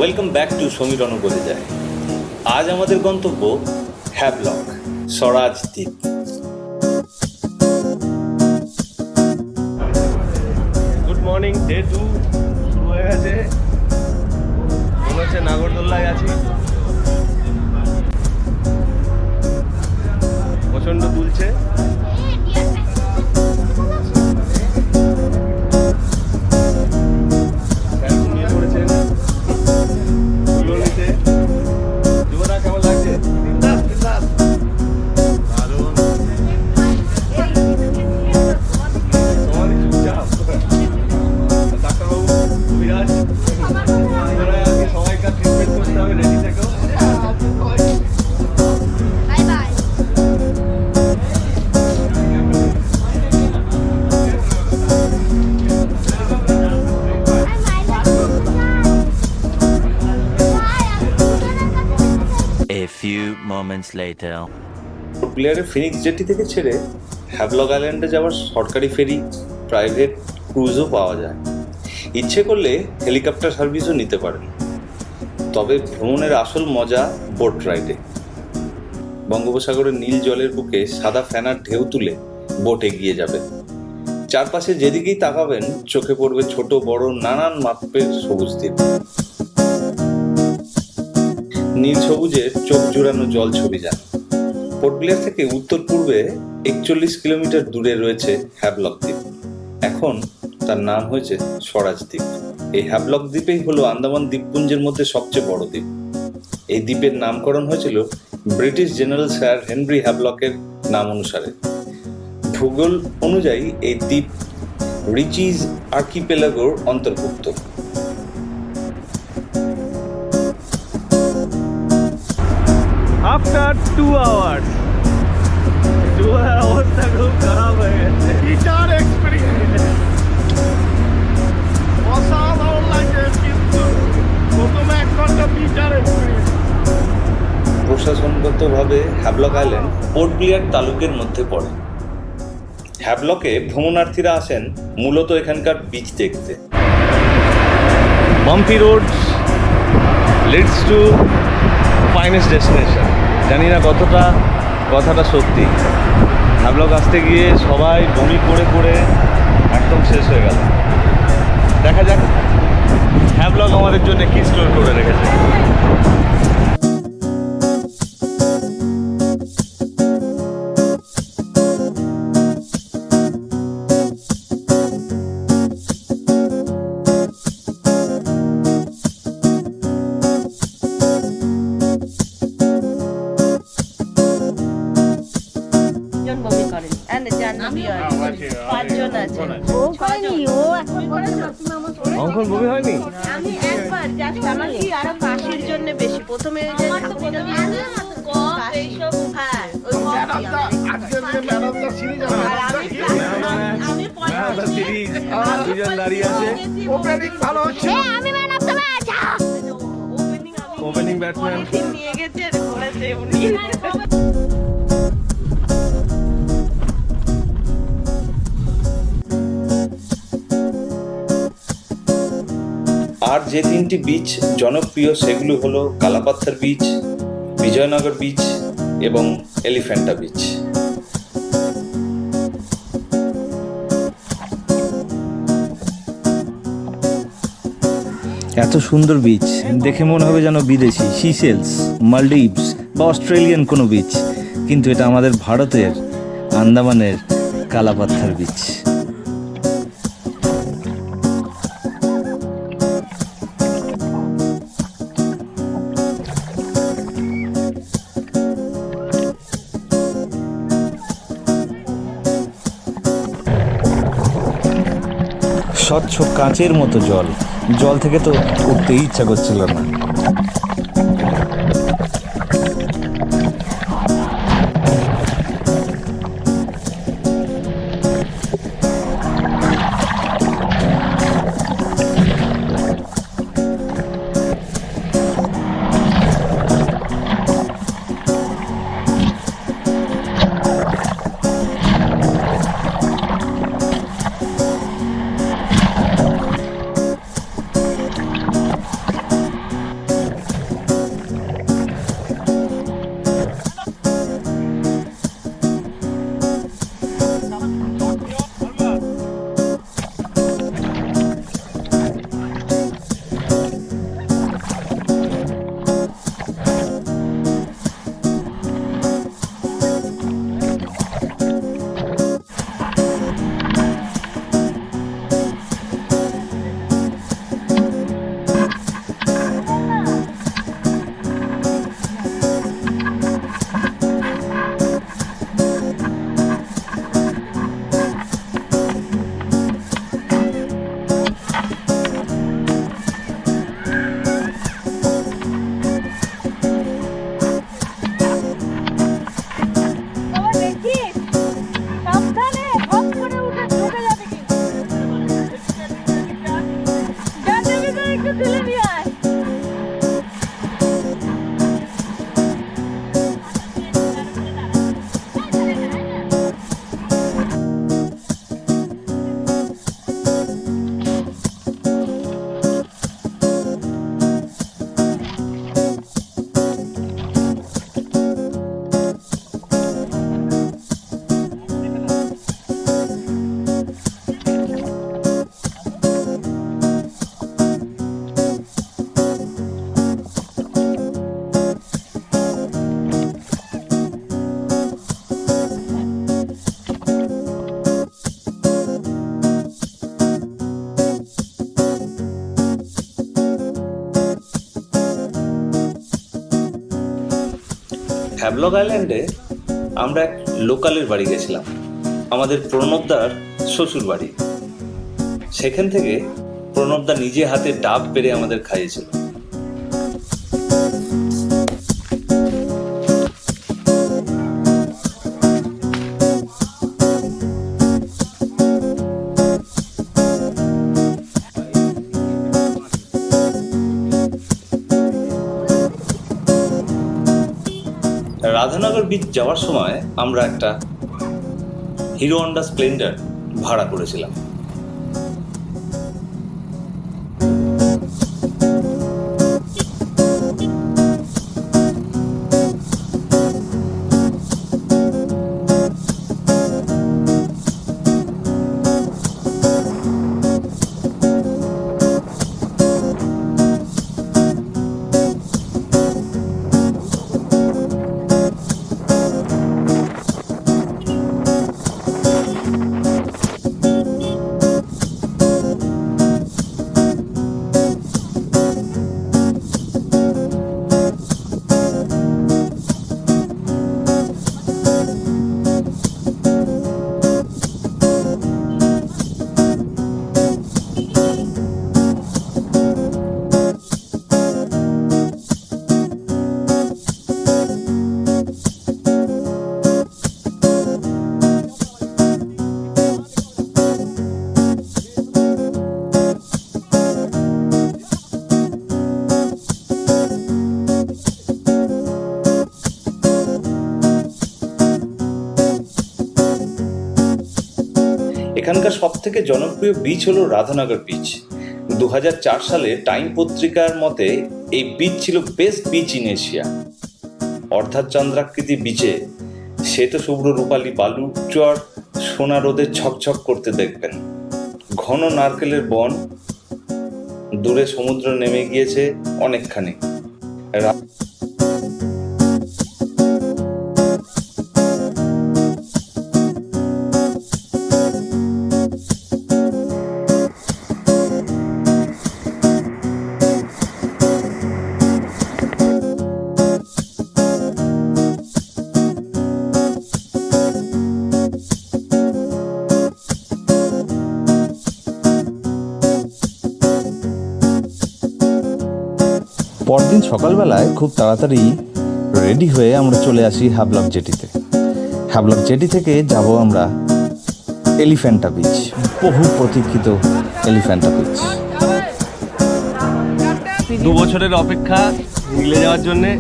Welcome back to Samir বলে যায়। আজ আমাদের গন্তব্য হ্যাভলক স্বরাজ দ্বীপ। গুড মর্নিং, ডে 2 শুরু হয়ে গেছে। মনে হচ্ছে নাগরদোল্লায় আছি। প্রচন্ড দুলছে। প্লেয়ারের ফিনিক্স জেটি থেকে ছেড়ে হ্যাভলক আইল্যান্ডে যাওয়ার সরকারি ফেরি, প্রাইভেট ক্রুজও পাওয়া যায়। ইচ্ছে করলে হেলিকপ্টার সার্ভিসও নিতে পারেন। তবে ভ্রমণের আসল মজা বোট রাইডে। বঙ্গোপসাগরের নীল জলের বুকে সাদা ফেনার ঢেউ তুলে বোট এগিয়ে যাবে। চারপাশে যেদিকেই তাকাবেন চোখে পড়বে ছোট বড় নানান মাপের সবুজ দ্বীপ। নীল সবুজের চোখ জুড়ানো জল ছবি যান। পোর্ট ব্লেয়ার থেকে উত্তর পূর্বে 41 কিলোমিটার দূরে রয়েছে হ্যাভলক দ্বীপ। এখন তার নাম হয়েছে স্বরাজ দ্বীপ। এই হ্যাভলক দ্বীপেই হলো আন্দামান দ্বীপপুঞ্জের মধ্যে সবচেয়ে বড় দ্বীপ। এই দ্বীপের নামকরণ হয়েছিল ব্রিটিশ জেনারেল স্যার হেনরি হ্যাভলকের নাম অনুসারে। ভূগোল অনুযায়ী এই দ্বীপ রিচিজ আর্কিপেলাগোর অন্তর্ভুক্ত। আফটার 2 আওয়ার্স জোয়ার অবস্থা খুব খারাপ হয়ে গেছে। বিটার এক্সপেরিয়েন্স, অসাধারণ লাগে, কিন্তু প্রথমে 1 ঘন্টা বিটার এক্সপেরিয়েন্স। প্রশাসনগতভাবে হ্যাভলক আইল্যান্ড পোর্ট ব্লেয়ার তালুকের মধ্যে পড়ে। হ্যাভলকে ভ্রমণার্থীরা আসেন মূলত এখানকার বিচ দেখতে। Bumpy road leads to finest destination. জানি না কথাটা সত্যি। হ্যাভলক আসতে গিয়ে সবাই বমি করে করে একদম শেষ হয়ে গেল। দেখা যাক হ্যাভলক আমাদের জন্য কি স্টোর করে রেখেছে। অঙ্কন বমি হয়নি? আমি একবার জাস্ট আমার কি আরো কাশির জন্য বেশি প্রথমে যে এইসব হ্যাঁ ওই দুজন দাঁড়িয়ে আছে। ওপেনিং ভালো হচ্ছে। আমি man of the match. Opening batsman নিয়ে গেছে করেছে উনি। আর যে 3টি বিচ জনপ্রিয় সেগুলো হলো কালাপাথার বিচ, বিজয়নগর বিচ এবং এলিফ্যান্টা বিচ। এত সুন্দর বিচ দেখে মনে হবে যেন বিদেশি, সিশেলস, মালদ্বীপস বা অস্ট্রেলিয়ান কোনো বিচ, কিন্তু এটা আমাদের ভারতের আন্দামানের কালাপাথার বিচ। স্বচ্ছ কাঁচের মতো জল থেকে তো উঠতেই ইচ্ছা করছিল না। হ্যাভলক আইল্যান্ডে আমরা এক লোকালের বাড়ি গেছিলাম, আমাদের প্রণবদার শ্বশুর বাড়ি। সেখান থেকে প্রণবদা নিজে হাতে ডাব পেড়ে আমাদের খাইয়েছিল। রাধানগর বিচ যাওয়ার সময় আমরা একটা হিরো হন্ডা স্প্লেন্ডার ভাড়া করেছিলাম। এখানকার সব থেকে জনপ্রিয় বিচ হলো রাধানগর বিচ। 2004 সালে টাইম পত্রিকার মতে এই বিচ ছিল বেস্ট বিচ ইন এশিয়া। অর্থাৎ চন্দ্রাকৃতি বিচে শ্বেত শুভ্র রূপালী বালুর চর সোনা রোদে ঝকঝক করতে দেখবেন। ঘন নারকেলের বন, দূরে সমুদ্র নেমে গিয়েছে অনেকখানি। পরদিন সকালবেলায় খুব তাড়াতাড়ি রেডি হয়ে আমরা চলে আসি হ্যাভলক জেটিতে। হ্যাভলক জেটি থেকে যাব আমরা এলিফ্যান্টা বিচ, বহু প্রতীক্ষিত এলিফ্যান্টা বিচ। 2 বছরের অপেক্ষা মিলে যাওয়ার জন্যে,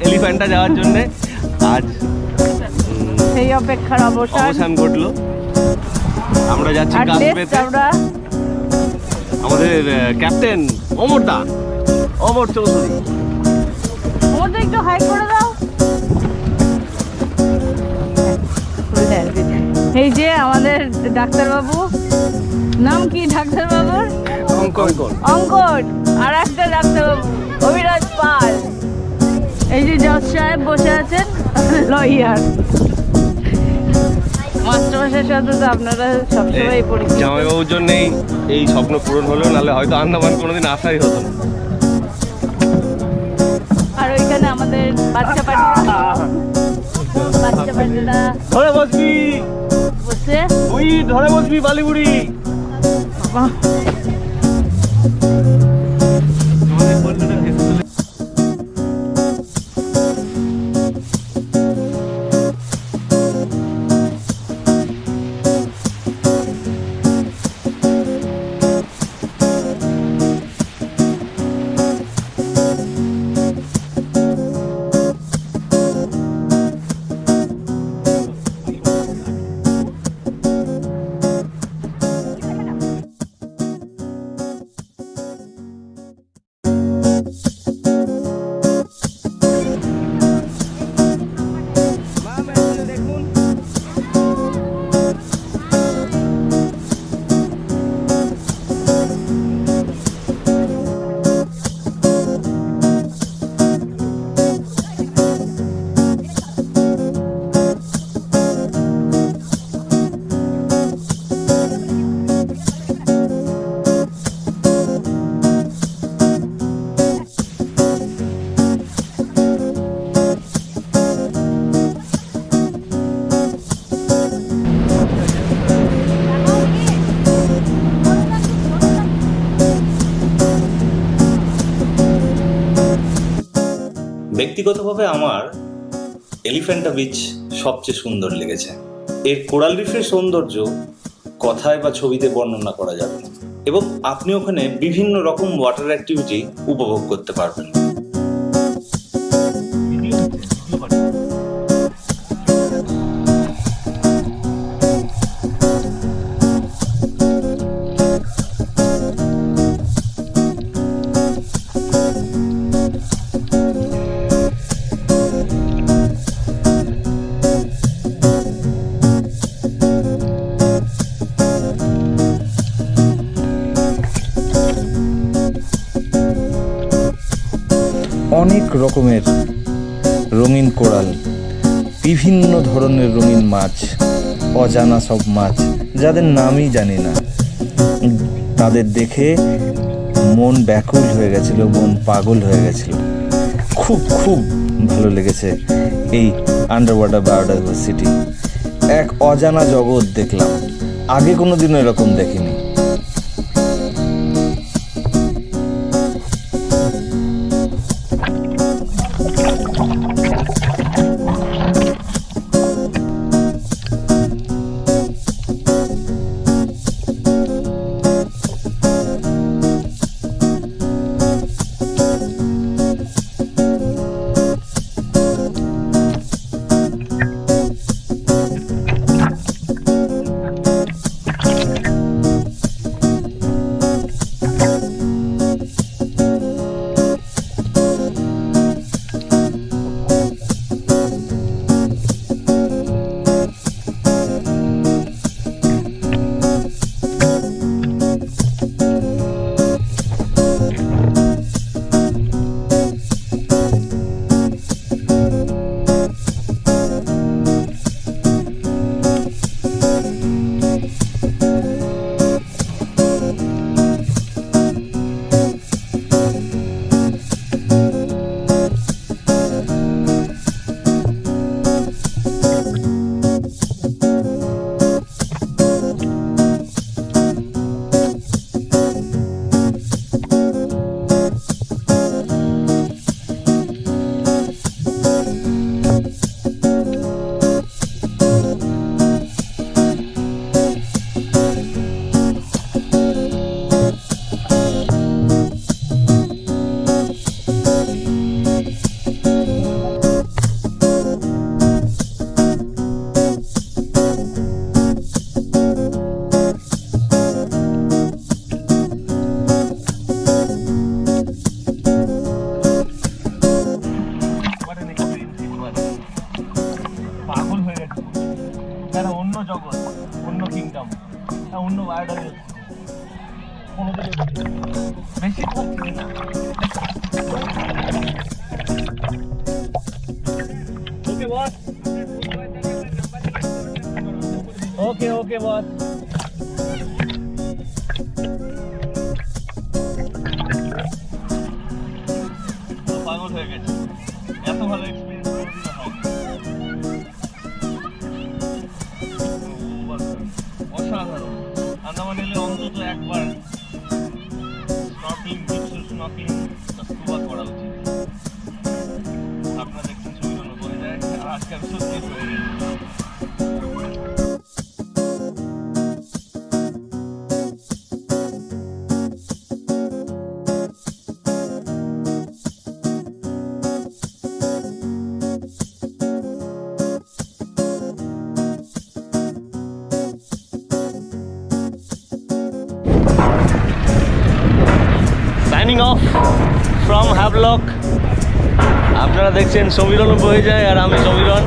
এলিফ্যান্টা যাওয়ার জন্যে আজ সেই অপেক্ষার অবসান ঘটলো। আমরা যাচ্ছি কাশ্মীরে। আমাদের ক্যাপ্টেন অমর চৌধুরী। একটু হাই করে দাও। এই যে আমাদের ডাক্তারবাবু, নাম কি ডাক্তারবাবুর? অঙ্কন। আর একটা ডাক্তারবাবু অভিরাজ পাল। এই যে জজ সাহেব বসে আছেন, লয়ার। মাস্টারমশাইয়ের সাথে তো আপনারা সবসময় পরিচিত। জামাইবাবুর জন্যই এই স্বপ্ন পূরণ হলো, নাহলে হয়তো আন্দামান কোনোদিন আসাই হতো না। আর ওইখানে আমাদের বাচ্চা পাটিরা ধরে বসবি, বসে তুই ধরে বসবি বালিবুড়ি। ব্যক্তিগতভাবে আমার এলিফ্যান্টা বিচ সবচেয়ে সুন্দর লেগেছে। এর কোরাল রিফের সৌন্দর্য কথায় বা ছবিতে বর্ণনা করা যাবে না, এবং আপনি ওখানে বিভিন্ন রকম ওয়াটার অ্যাক্টিভিটি উপভোগ করতে পারবেন। অনেক রকমের রঙিন কোরাল, বিভিন্ন ধরনের রঙিন মাছ, অজানা সব মাছ যাদের নামই জানি না। তাদের দেখে মন ব্যাকুল হয়ে গেছিল, মন পাগল হয়ে গেছিল। খুব খুব ভালো লেগেছে এই আন্ডার ওয়াটার বায়োডাইভার্সিটি। এক অজানা জগৎ দেখলাম, আগে কোনোদিনও এরকম দেখিনি। একটা অন্য জগৎ, অন্য কিংডম, অন্য বায়োডাইভার্সিটি। কোনো বেশি থাকছি না। ওকে বস, ওকে ওকে বস। পাগল হয়ে গেছে, এত ভালো এক্সপিরিয়েন্স অসাধারণ। আন্দামান এলে অন্তত একবার স্নর্কেলিং, স্নর্কেলিং স্কুবা করা উচিত। আপনারা দেখছেন ছবি বলে যায়, আর আজকে আমি সত্যি হয়ে গেছি। Signing off from Havelock. আপনারা দেখছেন সমীরণ বয়ে যায় আর আমি সমীরণ।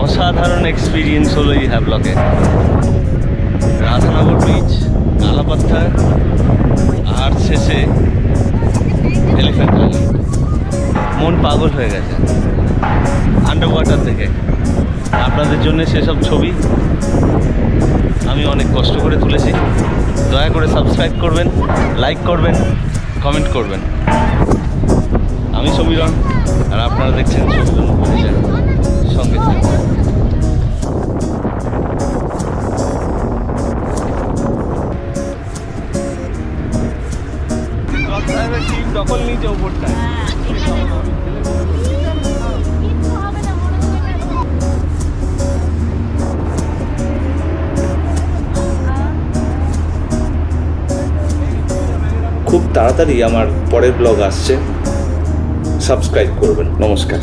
অসাধারণ এক্সপিরিয়েন্স হলো এই হ্যাভলকে। রাধানগর বিচ, কালাপাত্থার, আর শেষে এলিফ্যান্টা। মন পাগল হয়ে গেছে আন্ডার ওয়াটার থেকে। আপনাদের জন্য সেসব ছবি আমি অনেক কষ্ট করে তুলেছি। দয়া করে সাবস্ক্রাইব করবেন, লাইক করবেন, কমেন্ট করবেন। আমি সমীরণ আর আপনারা দেখছেন সমীরণ সঙ্গে থাকবেন। টিম দখল নিচে ওপরটায়। খুব তাড়াতাড়ি আমার পরের ব্লগ আসছে, সাবস্ক্রাইব করবেন। নমস্কার।